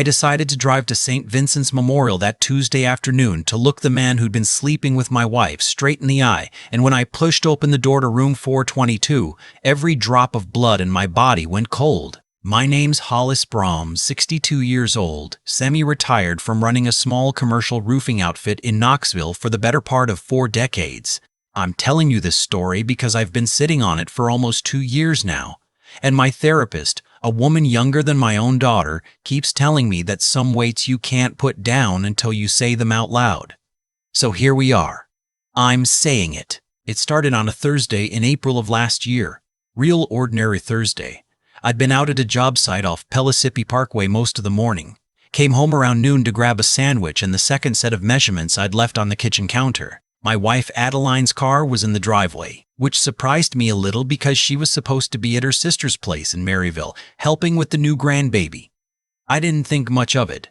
I decided to drive to St. Vincent's Memorial that Tuesday afternoon to look the man who'd been sleeping with my wife straight in the eye, and when I pushed open the door to room 422, every drop of blood in my body went cold. My name's Hollis Brahms, 62 years old, semi-retired from running a small commercial roofing outfit in Knoxville for the better part of 4 decades. I'm telling you this story because I've been sitting on it for almost 2 years now, and my therapist, a woman younger than my own daughter, keeps telling me that some weights you can't put down until you say them out loud. So here we are. I'm saying it. It started on a Thursday in April of last year. Real ordinary Thursday. I'd been out at a job site off Pellissippi Parkway most of the morning. Came home around noon to grab a sandwich and the second set of measurements I'd left on the kitchen counter. My wife Adeline's car was in the driveway, which surprised me a little because she was supposed to be at her sister's place in Maryville, helping with the new grandbaby. I didn't think much of it.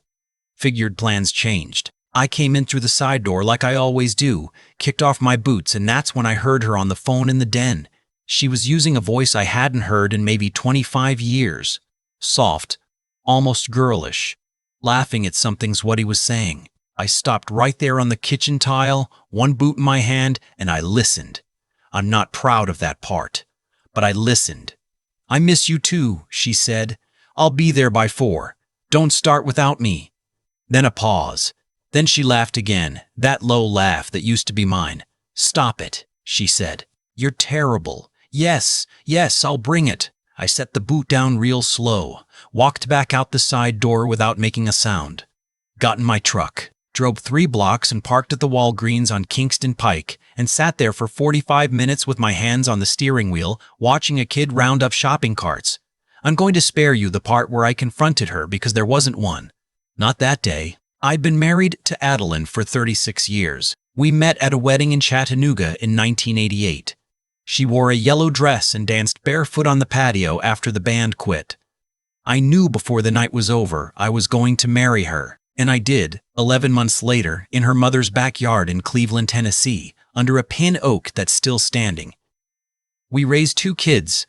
Figured plans changed. I came in through the side door like I always do, kicked off my boots, and that's when I heard her on the phone in the den. She was using a voice I hadn't heard in maybe 25 years. Soft, almost girlish. Laughing at something's what he was saying. I stopped right there on the kitchen tile, one boot in my hand, and I listened. I'm not proud of that part, but I listened. "I miss you too," she said. "I'll be there by 4. Don't start without me." Then a pause. Then she laughed again, that low laugh that used to be mine. "Stop it," she said. "You're terrible." Yes, I'll bring it." I set the boot down real slow, walked back out the side door without making a sound. Got in my truck. Drove 3 blocks and parked at the Walgreens on Kingston Pike and sat there for 45 minutes with my hands on the steering wheel, watching a kid round up shopping carts. I'm going to spare you the part where I confronted her because there wasn't one. Not that day. I'd been married to Adeline for 36 years. We met at a wedding in Chattanooga in 1988. She wore a yellow dress and danced barefoot on the patio after the band quit. I knew before the night was over I was going to marry her. And I did, 11 months later, in her mother's backyard in Cleveland, Tennessee, under a pin oak that's still standing. We raised 2 kids,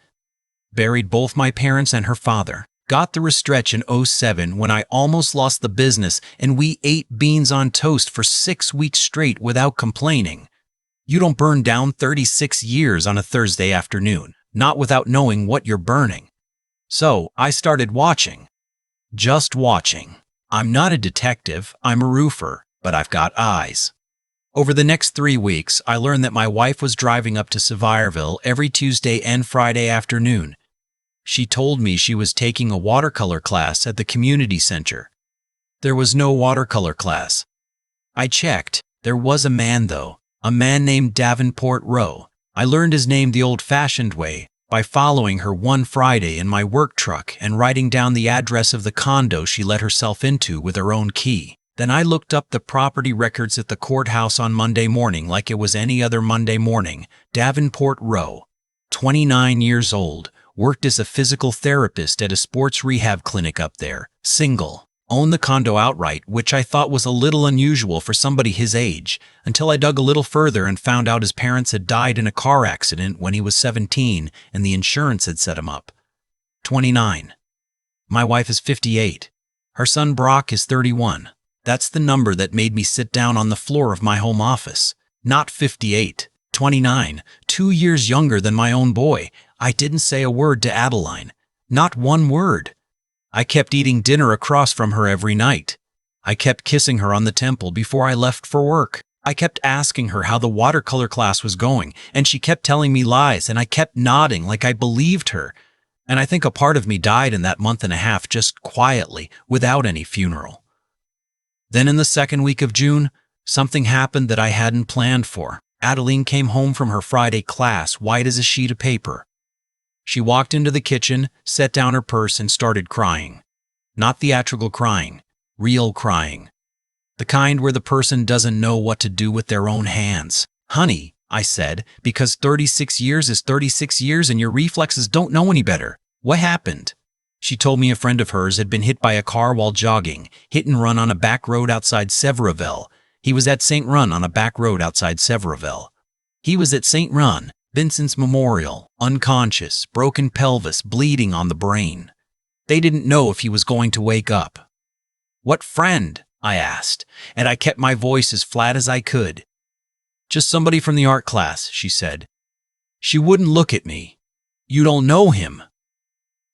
buried both my parents and her father, got through a stretch in 2007 when I almost lost the business, and we ate beans on toast for 6 weeks straight without complaining. You don't burn down 36 years on a Thursday afternoon, not without knowing what you're burning. So I started watching. Just watching. I'm not a detective, I'm a roofer, but I've got eyes. Over the next 3 weeks, I learned that my wife was driving up to Sevierville every Tuesday and Friday afternoon. She told me she was taking a watercolor class at the community center. There was no watercolor class. I checked. There was a man, though, a man named Davenport Rowe. I learned his name the old-fashioned way, by following her one Friday in my work truck and writing down the address of the condo she let herself into with her own key. Then I looked up the property records at the courthouse on Monday morning like it was any other Monday morning. Davenport Rowe, 29 years old, worked as a physical therapist at a sports rehab clinic up there, single. Owned the condo outright, which I thought was a little unusual for somebody his age, until I dug a little further and found out his parents had died in a car accident when he was 17 and the insurance had set him up. 29. My wife is 58. Her son Brock is 31. That's the number that made me sit down on the floor of my home office. Not 58. 29. 2 years younger than my own boy. I didn't say a word to Adeline. Not one word. I kept eating dinner across from her every night. I kept kissing her on the temple before I left for work. I kept asking her how the watercolor class was going, and she kept telling me lies, and I kept nodding like I believed her. And I think a part of me died in that month and a half just quietly, without any funeral. Then in the second week of June, something happened that I hadn't planned for. Adeline came home from her Friday class white as a sheet of paper. She walked into the kitchen, set down her purse, and started crying. Not theatrical crying, real crying. The kind where the person doesn't know what to do with their own hands. "Honey," I said, because 36 years is 36 years and your reflexes don't know any better. "What happened?" She told me a friend of hers had been hit by a car while jogging, hit and run on a back road outside Sevierville. He was at St. Run on a back road outside Sevierville. He was at St. Run, Vincent's Memorial, unconscious, broken pelvis, bleeding on the brain. They didn't know if he was going to wake up. "What friend?" I asked, and I kept my voice as flat as I could. "Just somebody from the art class," she said. She wouldn't look at me. "You don't know him?"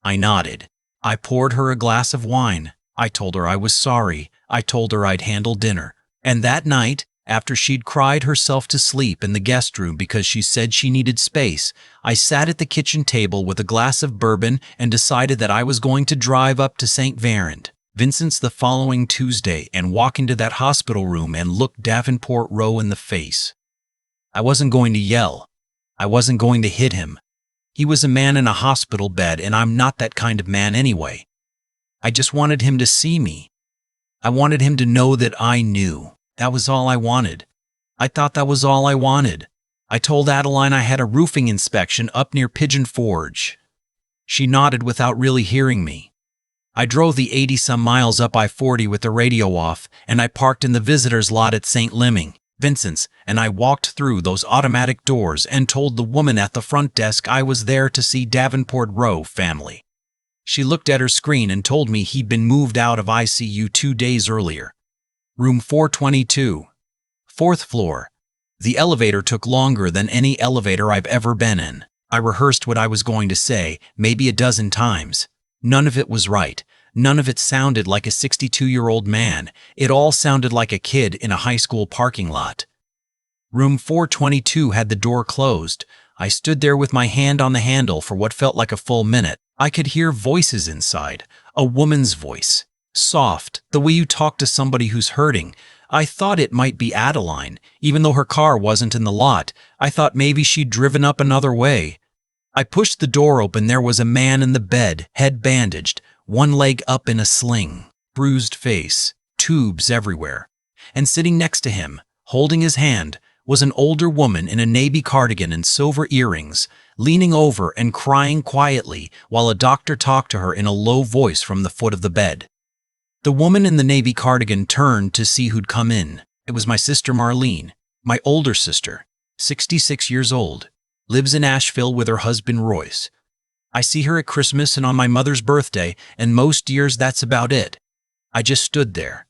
I nodded. I poured her a glass of wine. I told her I was sorry. I told her I'd handle dinner. And that night, after she'd cried herself to sleep in the guest room because she said she needed space, I sat at the kitchen table with a glass of bourbon and decided that I was going to drive up to St. Vincent's the following Tuesday and walk into that hospital room and look Davenport Rowe in the face. I wasn't going to yell. I wasn't going to hit him. He was a man in a hospital bed, and I'm not that kind of man anyway. I just wanted him to see me. I wanted him to know that I knew. That was all I wanted. I thought that was all I wanted. I told Adeline I had a roofing inspection up near Pigeon Forge. She nodded without really hearing me. I drove the 80-some miles up I-40 with the radio off, and I parked in the visitor's lot at St. Vincent's, and I walked through those automatic doors and told the woman at the front desk I was there to see Davenport Rowe family. She looked at her screen and told me he'd been moved out of ICU 2 days earlier. Room 422. 4th floor. The elevator took longer than any elevator I've ever been in. I rehearsed what I was going to say, maybe a dozen times. None of it was right. None of it sounded like a 62-year-old man. It all sounded like a kid in a high school parking lot. Room 422 had the door closed. I stood there with my hand on the handle for what felt like a full minute. I could hear voices inside. A woman's voice. Soft, the way you talk to somebody who's hurting. I thought it might be Adeline. Even though her car wasn't in the lot, I thought maybe she'd driven up another way. I pushed the door open. There was a man in the bed, head bandaged, one leg up in a sling, bruised face, tubes everywhere. And sitting next to him, holding his hand, was an older woman in a navy cardigan and silver earrings, leaning over and crying quietly while a doctor talked to her in a low voice from the foot of the bed. The woman in the navy cardigan turned to see who'd come in. It was my sister Marlene, my older sister, 66 years old, lives in Asheville with her husband Royce. I see her at Christmas and on my mother's birthday, and most years that's about it. I just stood there.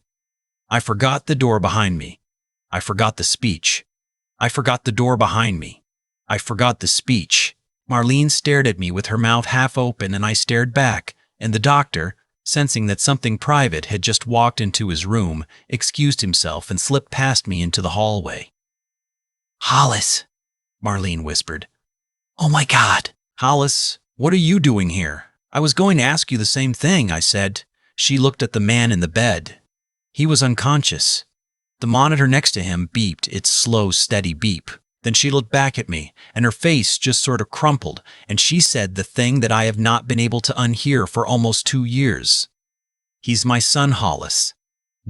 I forgot the door behind me. I forgot the speech. I forgot the door behind me. I forgot the speech. Marlene stared at me with her mouth half open, and I stared back, and the doctor, sensing that something private had just walked into his room, excused himself and slipped past me into the hallway. "Hollis," Marlene whispered. "Oh my God." "Hollis, what are you doing here?" "I was going to ask you the same thing," I said. She looked at the man in the bed. He was unconscious. The monitor next to him beeped its slow, steady beep. Then she looked back at me, and her face just sort of crumpled, and she said the thing that I have not been able to unhear for almost 2 years. "He's my son, Hollis.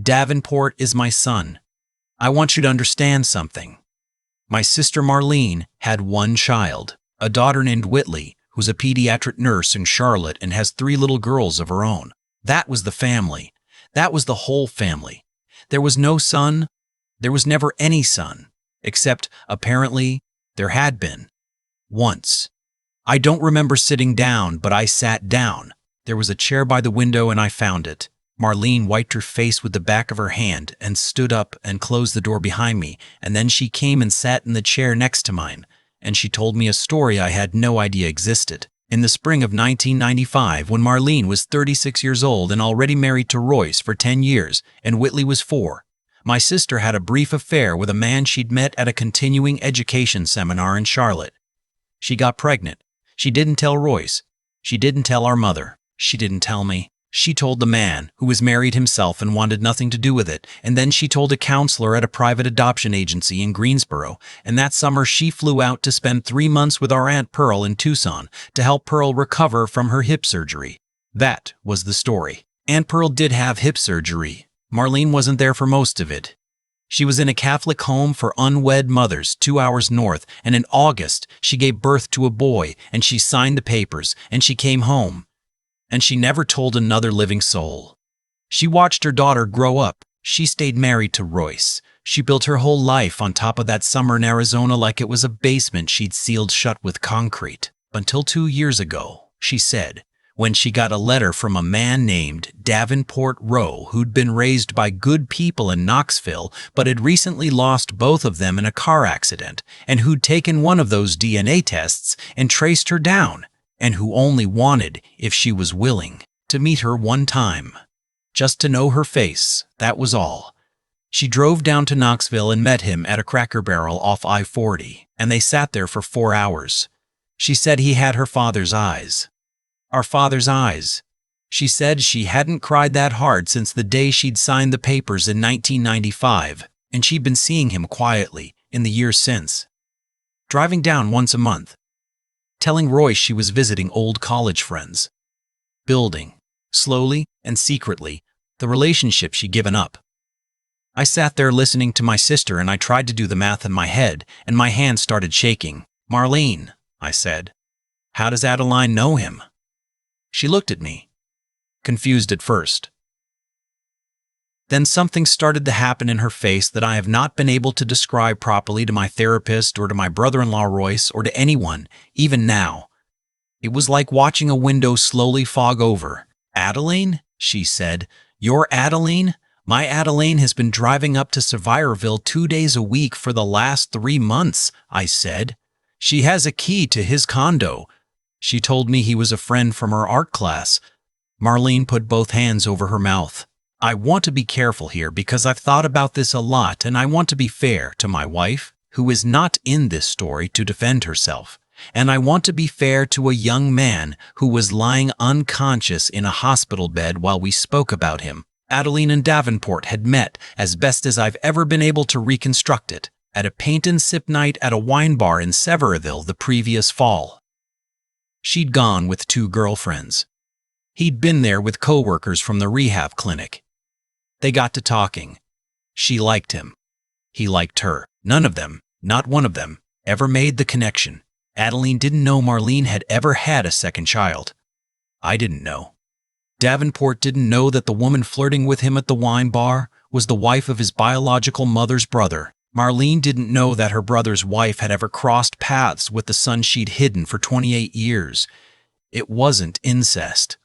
Davenport is my son. I want you to understand something. My sister Marlene had one child, a daughter named Whitley, who's a pediatric nurse in Charlotte and has 3 little girls of her own. That was the family. That was the whole family. There was no son. There was never any son. Except, apparently, there had been. Once. I don't remember sitting down, but I sat down. There was a chair by the window and I found it. Marlene wiped her face with the back of her hand and stood up and closed the door behind me, and then she came and sat in the chair next to mine, and she told me a story I had no idea existed. In the spring of 1995, when Marlene was 36 years old and already married to Royce for 10 years, and Whitley was 4, my sister had a brief affair with a man she'd met at a continuing education seminar in Charlotte. She got pregnant. She didn't tell Royce. She didn't tell our mother. She didn't tell me. She told the man, who was married himself and wanted nothing to do with it, and then she told a counselor at a private adoption agency in Greensboro, and that summer she flew out to spend 3 months with our Aunt Pearl in Tucson to help Pearl recover from her hip surgery. That was the story. Aunt Pearl did have hip surgery. Marlene wasn't there for most of it. She was in a Catholic home for unwed mothers 2 hours north, and in August she gave birth to a boy, and she signed the papers, and she came home. And she never told another living soul. She watched her daughter grow up. She stayed married to Royce. She built her whole life on top of that summer in Arizona like it was a basement she'd sealed shut with concrete. Until 2 years ago, she said, when she got a letter from a man named Davenport Rowe who'd been raised by good people in Knoxville but had recently lost both of them in a car accident, and who'd taken one of those DNA tests and traced her down, and who only wanted, if she was willing, to meet her one time. Just to know her face, that was all. She drove down to Knoxville and met him at a Cracker Barrel off I-40, and they sat there for 4 hours. She said he had her father's eyes. Our father's eyes. She said she hadn't cried that hard since the day she'd signed the papers in 1995, and she'd been seeing him quietly in the years since. Driving down once a month. Telling Royce she was visiting old college friends. Building, slowly and secretly, the relationship she'd given up. I sat there listening to my sister, and I tried to do the math in my head, and my hand started shaking. "Marlene," I said, "how does Adeline know him?" She looked at me, confused at first. Then something started to happen in her face that I have not been able to describe properly to my therapist or to my brother-in-law Royce or to anyone, even now. It was like watching a window slowly fog over. "Adeline?" she said. "Your Adeline? My Adeline has been driving up to Sevierville 2 days a week for the last 3 months," I said. "She has a key to his condo. She told me he was a friend from her art class." Marlene put both hands over her mouth. I want to be careful here because I've thought about this a lot, and I want to be fair to my wife, who is not in this story to defend herself. And I want to be fair to a young man who was lying unconscious in a hospital bed while we spoke about him. Adeline and Davenport had met, as best as I've ever been able to reconstruct it, at a paint and sip night at a wine bar in Sevierville the previous fall. She'd gone with 2 girlfriends. He'd been there with coworkers from the rehab clinic. They got to talking. She liked him. He liked her. None of them, not one of them, ever made the connection. Adeline didn't know Marlene had ever had a second child. I didn't know. Davenport didn't know that the woman flirting with him at the wine bar was the wife of his biological mother's brother. Marlene didn't know that her brother's wife had ever crossed paths with the son she'd hidden for 28 years. It wasn't incest.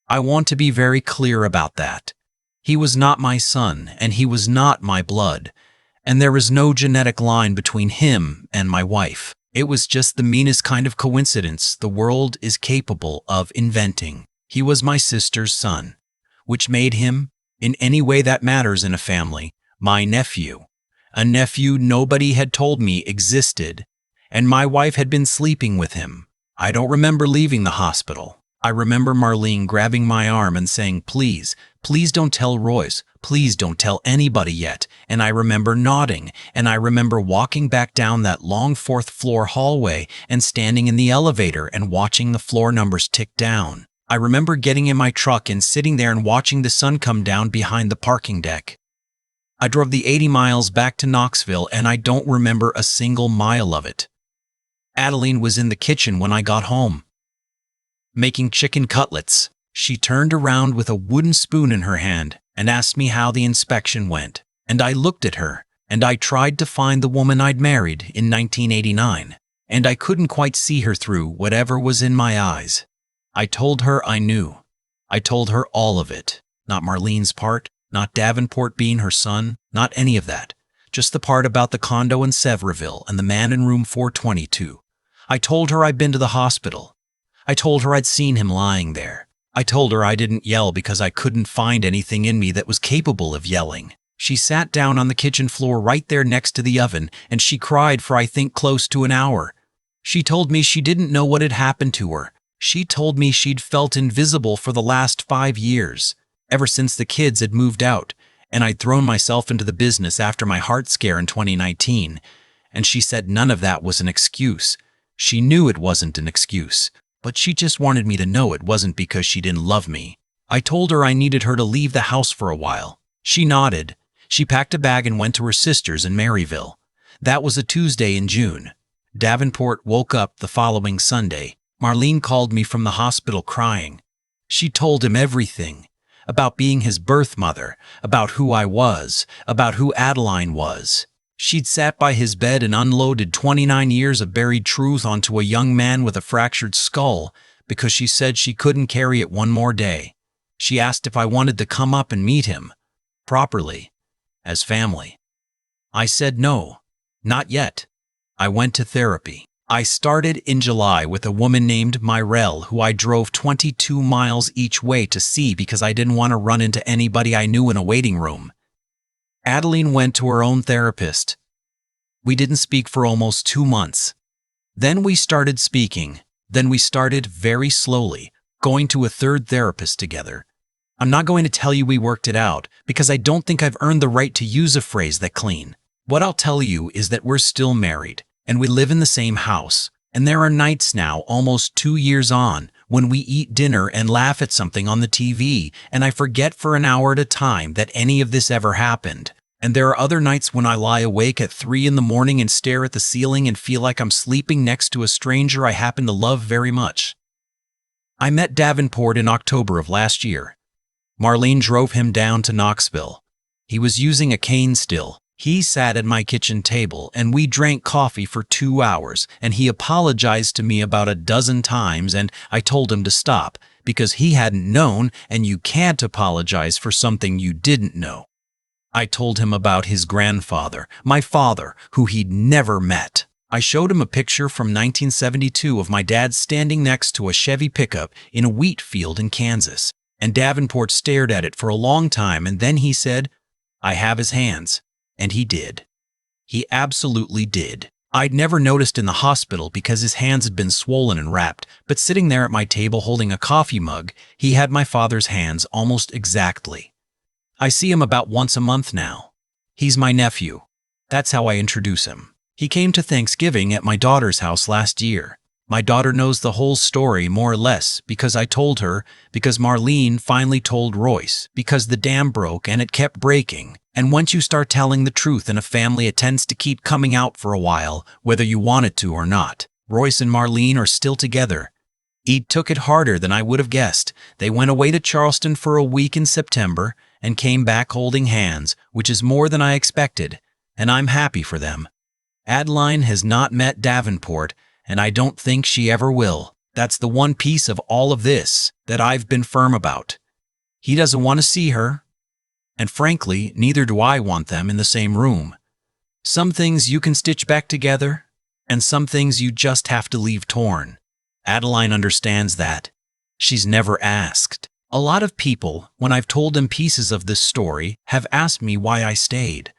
I want to be very clear about that. He was not my son, and he was not my blood, and there is no genetic line between him and my wife. It was just the meanest kind of coincidence the world is capable of inventing. He was my sister's son, which made him, in any way that matters in a family, my nephew. A nephew nobody had told me existed, and my wife had been sleeping with him. I don't remember leaving the hospital. I remember Marlene grabbing my arm and saying, "Please, please don't tell Royce. Please don't tell anybody yet." And I remember nodding, and I remember walking back down that long 4th-floor hallway and standing in the elevator and watching the floor numbers tick down. I remember getting in my truck and sitting there and watching the sun come down behind the parking deck. I drove the 80 miles back to Knoxville, and I don't remember a single mile of it. Adeline was in the kitchen when I got home, making chicken cutlets. She turned around with a wooden spoon in her hand and asked me how the inspection went. And I looked at her, and I tried to find the woman I'd married in 1989, and I couldn't quite see her through whatever was in my eyes. I told her I knew. I told her all of it. Not Marlene's part, not Davenport being her son, not any of that. Just the part about the condo in Sevierville and the man in room 422. I told her I'd been to the hospital. I told her I'd seen him lying there. I told her I didn't yell because I couldn't find anything in me that was capable of yelling. She sat down on the kitchen floor right there next to the oven, and she cried for I think close to an hour. She told me she didn't know what had happened to her. She told me she'd felt invisible for the last 5 years, ever since the kids had moved out, and I'd thrown myself into the business after my heart scare in 2019. And she said none of that was an excuse. She knew it wasn't an excuse, but she just wanted me to know it wasn't because she didn't love me. I told her I needed her to leave the house for a while. She nodded. She packed a bag and went to her sister's in Maryville. That was a Tuesday in June. Davenport woke up the following Sunday. Marlene called me from the hospital crying. She told him everything. About being his birth mother, about who I was, about who Adeline was. She'd sat by his bed and unloaded 29 years of buried truth onto a young man with a fractured skull, because she said she couldn't carry it one more day. She asked if I wanted to come up and meet him, properly, as family. I said no, not yet. I went to therapy. I started in July with a woman named Myrelle, who I drove 22 miles each way to see because I didn't want to run into anybody I knew in a waiting room. Adeline went to her own therapist. We didn't speak for almost 2 months. Then we started speaking. Then we started, very slowly, going to a third therapist together. I'm not going to tell you we worked it out, because I don't think I've earned the right to use a phrase that clean. What I'll tell you is that we're still married, and we live in the same house, and there are nights now, almost 2 years on, when we eat dinner and laugh at something on the TV, and I forget for an hour at a time that any of this ever happened. And there are other nights when I lie awake at 3 in the morning and stare at the ceiling and feel like I'm sleeping next to a stranger I happen to love very much. I met Davenport in October of last year. Marlene drove him down to Knoxville. He was using a cane still. He sat at my kitchen table and we drank coffee for 2 hours, and he apologized to me about a dozen times, and I told him to stop because he hadn't known, and you can't apologize for something you didn't know. I told him about his grandfather, my father, who he'd never met. I showed him a picture from 1972 of my dad standing next to a Chevy pickup in a wheat field in Kansas, and Davenport stared at it for a long time, and then he said, "I have his hands." And he did. He absolutely did. I'd never noticed in the hospital because his hands had been swollen and wrapped, but sitting there at my table holding a coffee mug, he had my father's hands almost exactly. I see him about once a month now. He's my nephew. That's how I introduce him. He came to Thanksgiving at my daughter's house last year. My daughter knows the whole story, more or less, because I told her, because Marlene finally told Royce, because the dam broke and it kept breaking. And once you start telling the truth in a family, it tends to keep coming out for a while, whether you want it to or not. Royce and Marlene are still together. Ed took it harder than I would have guessed. They went away to Charleston for a week in September and came back holding hands, which is more than I expected, and I'm happy for them. Adeline has not met Davenport, and I don't think she ever will. That's the one piece of all of this that I've been firm about. He doesn't want to see her. And frankly, neither do I want them in the same room. Some things you can stitch back together, and some things you just have to leave torn. Adeline understands that. She's never asked. A lot of people, when I've told them pieces of this story, have asked me why I stayed.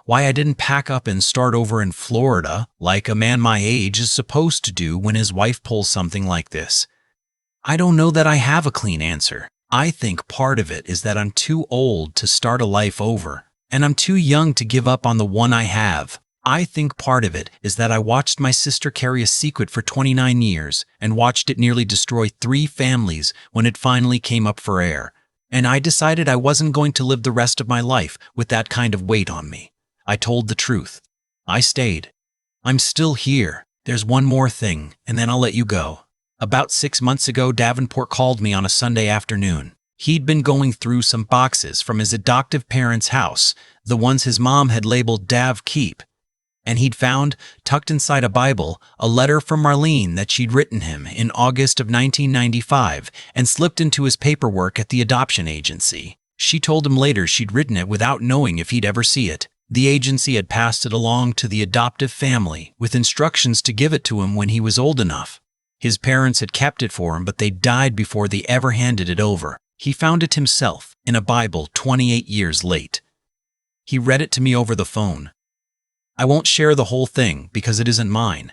Why I didn't pack up and start over in Florida, like a man my age is supposed to do when his wife pulls something like this. I don't know that I have a clean answer. I think part of it is that I'm too old to start a life over, and I'm too young to give up on the one I have. I think part of it is that I watched my sister carry a secret for 29 years and watched it nearly destroy 3 families when it finally came up for air, and I decided I wasn't going to live the rest of my life with that kind of weight on me. I told the truth. I stayed. I'm still here. There's one more thing, and then I'll let you go. About 6 months ago, Davenport called me on a Sunday afternoon. He'd been going through some boxes from his adoptive parents' house, the ones his mom had labeled Dav Keep, and he'd found, tucked inside a Bible, a letter from Marlene that she'd written him in August of 1995 and slipped into his paperwork at the adoption agency. She told him later she'd written it without knowing if he'd ever see it. The agency had passed it along to the adoptive family with instructions to give it to him when he was old enough. His parents had kept it for him, but they died before they ever handed it over. He found it himself in a Bible 28 years late. He read it to me over the phone. I won't share the whole thing because it isn't mine.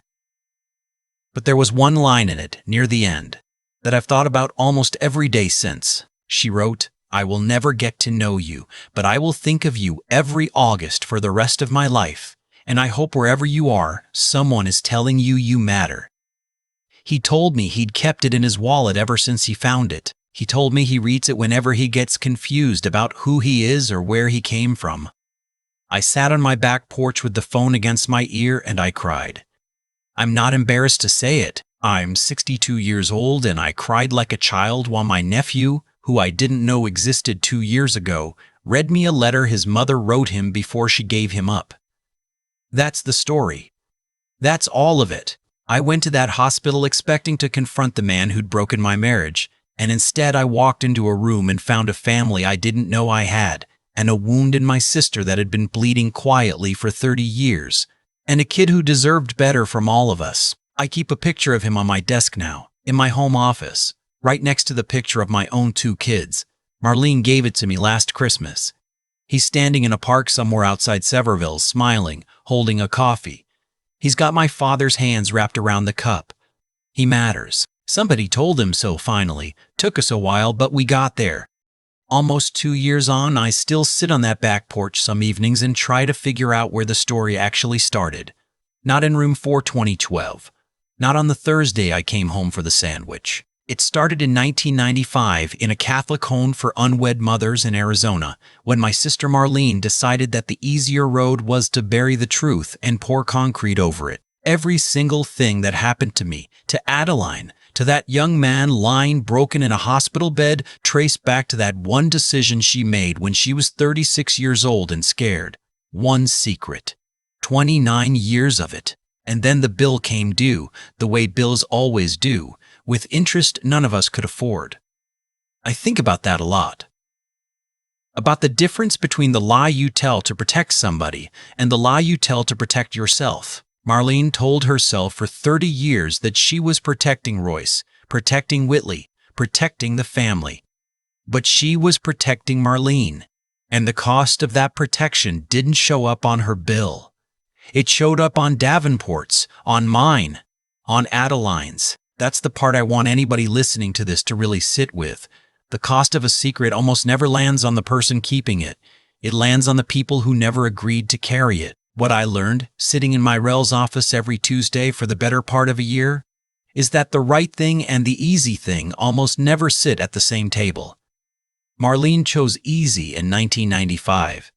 But there was one line in it, near the end, that I've thought about almost every day since. She wrote, "I will never get to know you, but I will think of you every August for the rest of my life, and I hope wherever you are, someone is telling you you matter." He told me he'd kept it in his wallet ever since he found it. He told me he reads it whenever he gets confused about who he is or where he came from. I sat on my back porch with the phone against my ear and I cried. I'm not embarrassed to say it. I'm 62 years old and I cried like a child while my nephew, who I didn't know existed 2 years ago, read me a letter his mother wrote him before she gave him up. That's the story. That's all of it. I went to that hospital expecting to confront the man who'd broken my marriage, and instead I walked into a room and found a family I didn't know I had, and a wound in my sister that had been bleeding quietly for 30 years, and a kid who deserved better from all of us. I keep a picture of him on my desk now, in my home office, right next to the picture of my own 2 kids. Marlene gave it to me last Christmas. He's standing in a park somewhere outside Sevierville, smiling, holding a coffee. He's got my father's hands wrapped around the cup. He matters. Somebody told him so finally. Took us a while, but we got there. Almost 2 years on, I still sit on that back porch some evenings and try to figure out where the story actually started. Not in room 42012. Not on the Thursday I came home for the sandwich. It started in 1995 in a Catholic home for unwed mothers in Arizona, when my sister Marlene decided that the easier road was to bury the truth and pour concrete over it. Every single thing that happened to me, to Adeline, to that young man lying broken in a hospital bed, traced back to that one decision she made when she was 36 years old and scared. One secret. 29 years of it. And then the bill came due, the way bills always do, with interest none of us could afford. I think about that a lot. About the difference between the lie you tell to protect somebody and the lie you tell to protect yourself. Marlene told herself for 30 years that she was protecting Royce, protecting Whitley, protecting the family. But she was protecting Marlene, and the cost of that protection didn't show up on her bill. It showed up on Davenport's, on mine, on Adeline's. That's the part I want anybody listening to this to really sit with. The cost of a secret almost never lands on the person keeping it. It lands on the people who never agreed to carry it. What I learned, sitting in my rel's office every Tuesday for the better part of a year, is that the right thing and the easy thing almost never sit at the same table. Marlene chose easy in 1995.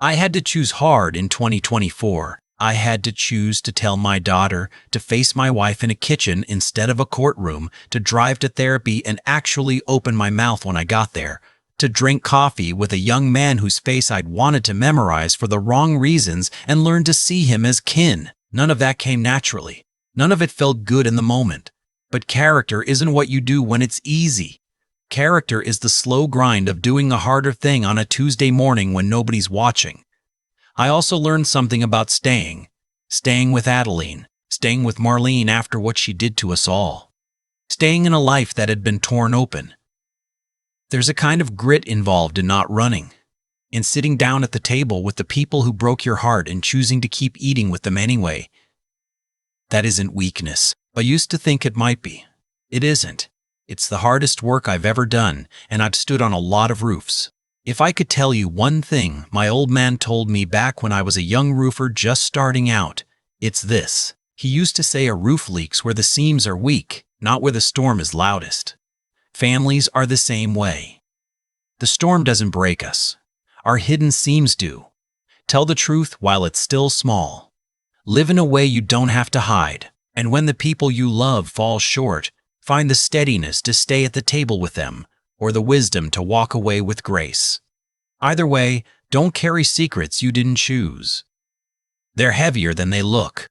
I had to choose hard in 2024. I had to choose to tell my daughter to face my wife in a kitchen instead of a courtroom, to drive to therapy and actually open my mouth when I got there, to drink coffee with a young man whose face I'd wanted to memorize for the wrong reasons and learn to see him as kin. None of that came naturally. None of it felt good in the moment. But character isn't what you do when it's easy. Character is the slow grind of doing a harder thing on a Tuesday morning when nobody's watching. I also learned something about staying with Adeline, staying with Marlene after what she did to us all, staying in a life that had been torn open. There's a kind of grit involved in not running, in sitting down at the table with the people who broke your heart and choosing to keep eating with them anyway. That isn't weakness, but I used to think it might be. It isn't. It's the hardest work I've ever done, and I've stood on a lot of roofs. If I could tell you one thing my old man told me back when I was a young roofer just starting out, it's this. He used to say a roof leaks where the seams are weak, not where the storm is loudest. Families are the same way. The storm doesn't break us. Our hidden seams do. Tell the truth while it's still small. Live in a way you don't have to hide. And when the people you love fall short, find the steadiness to stay at the table with them, or the wisdom to walk away with grace. Either way, don't carry secrets you didn't choose. They're heavier than they look.